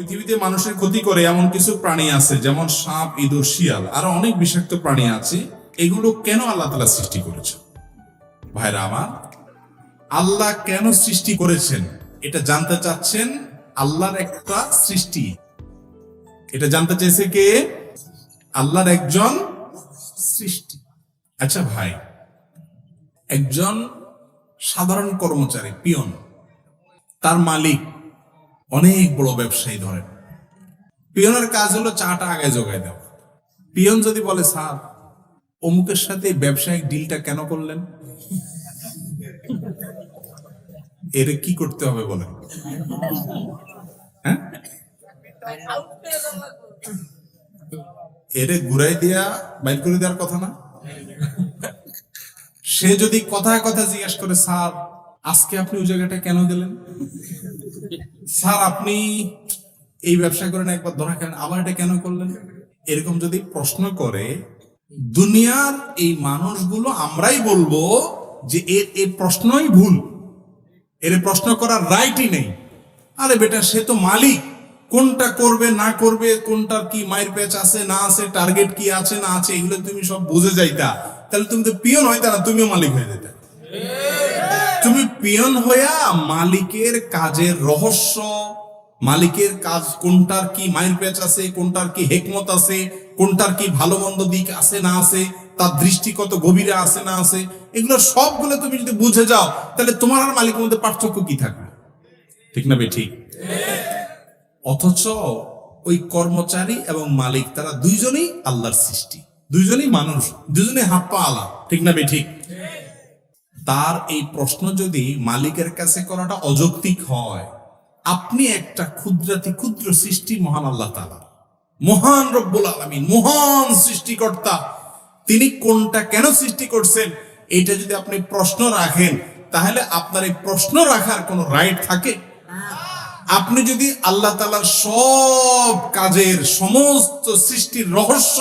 পৃথিবীতে মানুষের ক্ষতি করে এমন কিছু প্রাণী আছে, যেমন সাপ, ইঁদুর, শিয়াল, আরো অনেক বিষাক্ত প্রাণী আছে। এগুলো কেন আল্লাহ তাআলা সৃষ্টি করেছেন? ভাইরা আমার, আল্লাহ কেন সৃষ্টি করেছেন এটা জানতে চাচ্ছেন? আল্লাহর একটা সৃষ্টি, এটা জানতে চাইছে কে? আল্লাহর একজন সৃষ্টি। আচ্ছা ভাই, একজন সাধারণ কর্মচারী, পিয়ন, তার মালিক অনেক বড় ব্যবসায়ী ধরেন। পিয়নের কাজ হলো চাটা আগে জোগায় দেওয়া। পিয়ন যদি বলে, স্যার অমুকের সাথে ব্যবসায়িক ডিলটা কেন করলেন, এর কি করতে হবে বলেন? হ্যাঁ, এর ঘুরাই দিয়া বাইর করে দেওয়ার কথা না? সে যদি কথায় কথা জিজ্ঞেস করে, স্যার আজকে আপনি ওই জায়গাটা কেন গেলেন, স্যার আপনি এই ব্যবসা করেন, একবার ধরা খেলেন, আবার এটা কেন করলেন, এরকম যদি প্রশ্ন করে, দুনিয়ার এই মানুষগুলো আমরাই বলবো যে এর এই প্রশ্নই ভুল, এর প্রশ্ন করার রাইটই নেই। আরে বেটা, সে তো মালিক, কোনটা করবে না করবে, কোনটার কি মায়ের পেচ আছে না আছে, টার্গেট কি আছে না আছে, এগুলো তুমি সব বুঝে যাইতা, তাহলে তুমি তো পিয়ন হইতা না, তুমিও মালিক হয়ে যেতা। তুমি পিয়ন হইয়া মালিকের কাজের রহস্য, মালিকের কাজ কোনটার কি মায়ের পেচ আছে, কোনটার কি হেকমত আছে, কোনটার কি ভালো মন্দ দিক আছে না আছে, তার দৃষ্টি কত গভীরে আছে না আছে, এগুলো সবগুলো তুমি যদি বুঝে যাও, তাহলে তোমার আর মালিকের মধ্যে পার্থক্য কি থাকবে? ঠিক না ভাই? ঠিক। অথচ ওই কর্মচারী এবং মালিক, তারা দুইজনেই আল্লাহর সৃষ্টি, দুইজনেই মানুষ, দুইজনেই হাত পা আলা। ঠিক না ভাই? ঠিক। তার এই প্রশ্ন যদি মালিকের কাছে করাটা অযৌক্তিক হয়, আপনি একটা ক্ষুদ্রাতি ক্ষুদ্র সৃষ্টি, মহান আল্লাহ তাআলা, মহান রব্বুল আলামিন, মহান সৃষ্টিকর্তা, তিনি কোনটা কেন সৃষ্টি করছেন, এটা যদি আপনি প্রশ্ন রাখেন, তাহলে আপনার এই প্রশ্ন রাখার কোনো রাইট থাকে? আপনি যদি আল্লাহ তাআলার সব কাজের, সমস্ত সৃষ্টির রহস্য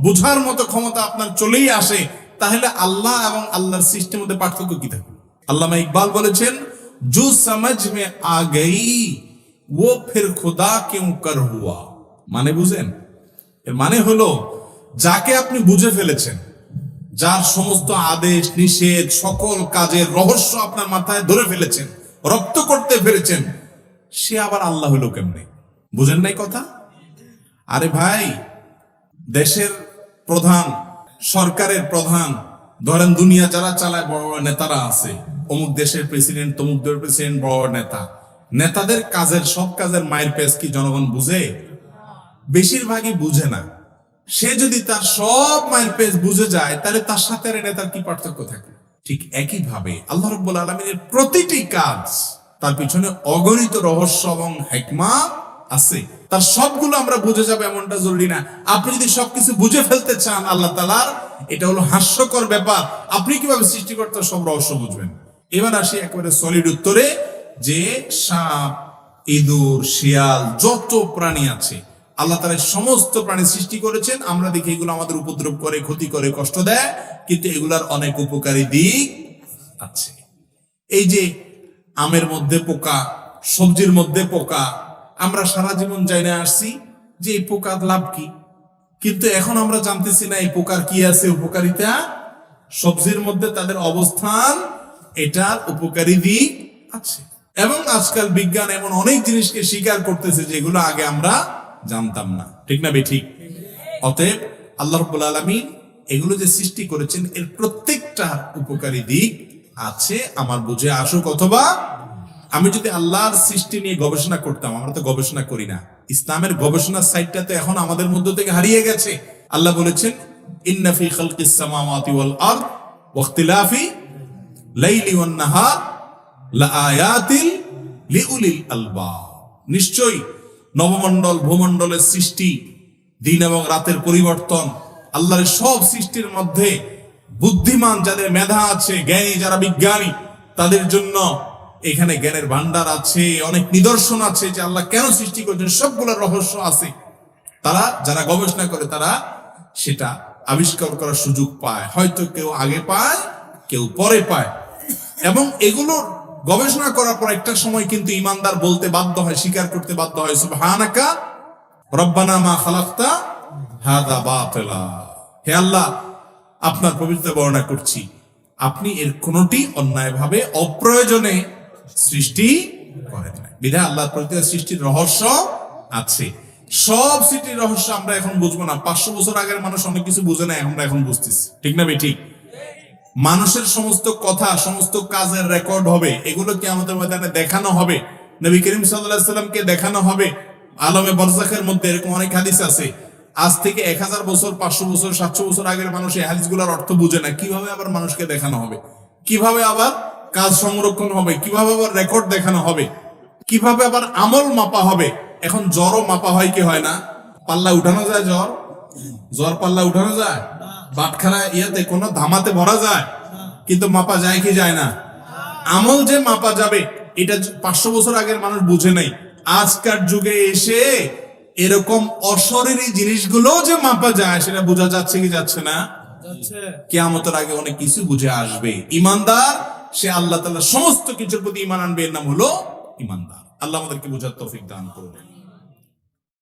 বোঝার মতো ক্ষমতা আপনার চলেই আসে, তাহলে আল্লাহ এবং আল্লাহর সৃষ্টির মধ্যে পার্থক্য কি থাকে? আল্লামা ইকবাল বলেছেন, জো সমঝ মে আ গই वो फिर खुदा क्यों कर हुआ। মানে বুঝেন? এর মানে হলো, যাকে আপনি বুঝে ফেলেছেন, যার সমস্ত আদেশ নিষেধ, সকল কাজের রহস্য আপনার মাথায় ধরে ফেলেছেন, রপ্ত করতে পেরেছেন, সে আবার আল্লাহ হলো কেমনে? বুঝেন নাই কথা? আরে ভাই, দেশের প্রধান, সরকারের প্রধান, ধরেন দুনিয়া যারা চালায়, বড় বড় নেতারা আছে, অমুক দেশের প্রেসিডেন্ট, তমুক দেশের প্রেসিডেন্ট, বড় নেতা, নেতাদের কাজের, সব কাজের মায়ের পেজ কি জনগণ বুঝে? বেশিরভাগই বুঝে না। সে যদি তার সব মায়ের পেজ বুঝে যায়, তাহলে তার সাথে নেতার কি পার্থক্য থাকে? ঠিক একই ভাবে আল্লাহ রাব্বুল আলামিনের প্রতিটি কাজ, তার পিছনে অগণিত রহস্য এবং হিকমত আছে। তার সবগুলো আমরা বুঝে যাবো এমনটা জরুরি না। আপনি যদি সবকিছু বুঝে ফেলতে চান আল্লাহ তাআলার, এটা হলো হাস্যকর ব্যাপার। আপনি কিভাবে সৃষ্টিকর্তার সব রহস্য বুঝবেন? এবার আসি একেবারে সলিড উত্তরে, যে সাপ, ইঁদুর, শিয়াল, যত প্রাণী আছে, আল্লাহ তাআলা সমস্ত প্রাণী সৃষ্টি করেছেন। আমরা দেখি এগুলো আমাদের উপদ্রব করে, ক্ষতি করে, কষ্ট দেয়, কিন্তু এগুলার অনেক উপকারী দিক আছে। এই যে আমের মধ্যে পোকা, সবজির মধ্যে পোকা, আমরা সারা জীবন জানে আসছি যে এই পোকার লাভ কি, কিন্তু এখন আমরা জানতেছি না এই পোকার কি আছে উপকারিতা। সবজির মধ্যে তাদের অবস্থান, এটার উপকারী দিক আছে। এবং আজকাল বিজ্ঞান এমন অনেক জিনিসকে স্বীকার করতেছে যেগুলো আগে আমরা জানতাম না। ঠিক না বে? ঠিক। অতএব আল্লাহ রাব্বুল আলামিন এগুলো যে সৃষ্টি করেছেন, এর প্রত্যেকটা উপকারী দিক আছে, আমার বুঝে আসুক অথবা। আমি যদি আল্লাহর সৃষ্টি নিয়ে গবেষণা করতাম, আমরা তো গবেষণা করি না, ইসলামের গবেষণার সাইডটা তো এখন আমাদের মধ্য থেকে হারিয়ে গেছে। আল্লাহ বলেছেন, ইন্না ফি খালকিস সামাওয়াতি ওয়াল আরদ ওয়া ইখতিলাফি লাইলি ওয়ান নাহার লাআয়াতিল লিউলিল আলবাব। নিশ্চয়ই নবমণ্ডল, ভূমণ্ডলের সৃষ্টি, দিন এবং রাতের পরিবর্তন, আল্লাহর সব সৃষ্টির মধ্যে বুদ্ধিমান যাদের মেধা আছে, জ্ঞানী যারা বিজ্ঞানী, তাদের জন্য এখানে জ্ঞানের ভান্ডার আছে, অনেক নিদর্শন আছে যে আল্লাহ কেন সৃষ্টি করেছেন, সবগুলোর রহস্য আছে। তারা যারা গবেষণা করে, তারা সেটা আবিষ্কার করার সুযোগ পায়। হয়তো কেউ আগে পায়, কেউ পরে পায়, এবং এগুলোর গবেষণা করার পর একটা সময় কিন্তু ইমানদার বলতে বাধ্য হয়, স্বীকার করতে বাধ্য হয়, সুবহানাকা রব্বানা মা খালাকতা হাযা বাতিলা। হে আল্লাহ, আপনার পবিত্র বর্ণনা করছি, আপনি এর কোনটি অন্যায়ভাবে অপ্রয়োজনে সৃষ্টি করেন নাই। বিধায় আল্লাহর প্রতি সৃষ্টির রহস্য আছে। সব সৃষ্টির রহস্য আমরা এখন বুঝবো না। 500 বছর আগের মানুষ অনেক কিছু বুঝে না, আমরা এখন বুঝতেছি, ঠিক না ভাই? ঠিক। মানুষের সমস্ত কথা, সমস্ত কাজের রেকর্ড হবে, এগুলো কিয়ামতের ময়দানে দেখানো হবে। নবী করিম সাল্লাল্লাহু আলাইহি সাল্লামকে দেখানো হবে আলমে বারজাখের মধ্যে। এরকম অনেক হাদিস আছে। আজ থেকে 1000 বছর, 500 বছর, 700 বছর আগের মানুষ এই হাদিসগুলোর অর্থ বুঝে না। কিভাবে আবার মানুষকে দেখানো হবে, কিভাবে আবার কাজ সংরক্ষণ হবে, কিভাবে আবার রেকর্ড দেখানো হবে, কিভাবে আবার আমল মাপা হবে। এখন জ্বরও মাপা হয় কি হয় না? পাল্লা উঠানো যায়? জ্বর পাল্লা উঠানো যায়? বাটখারা ইয়াতে কোন ধামাতে ভরা যায়? কিন্তু মাপা যায় কি যায় না? আমল যে মাপা যাবে, এটা 500 বছর আগের মানুষ বুঝে নাই। আজকার যুগে এসে এরকম অশরীরী জিনিসগুলো যে মাপা যায়, সেটা বোঝা যাচ্ছে কি যাচ্ছে না? কিয়ামতের আগে অনেক কিছু বুঝে আসবে। ইমানদার সে আল্লাহ তাআলা সমস্ত কিছুর প্রতি ঈমান আনবে, এর নাম হলো ইমানদার। আল্লাহ আমাদেরকে বুঝার তৌফিক দান করুন।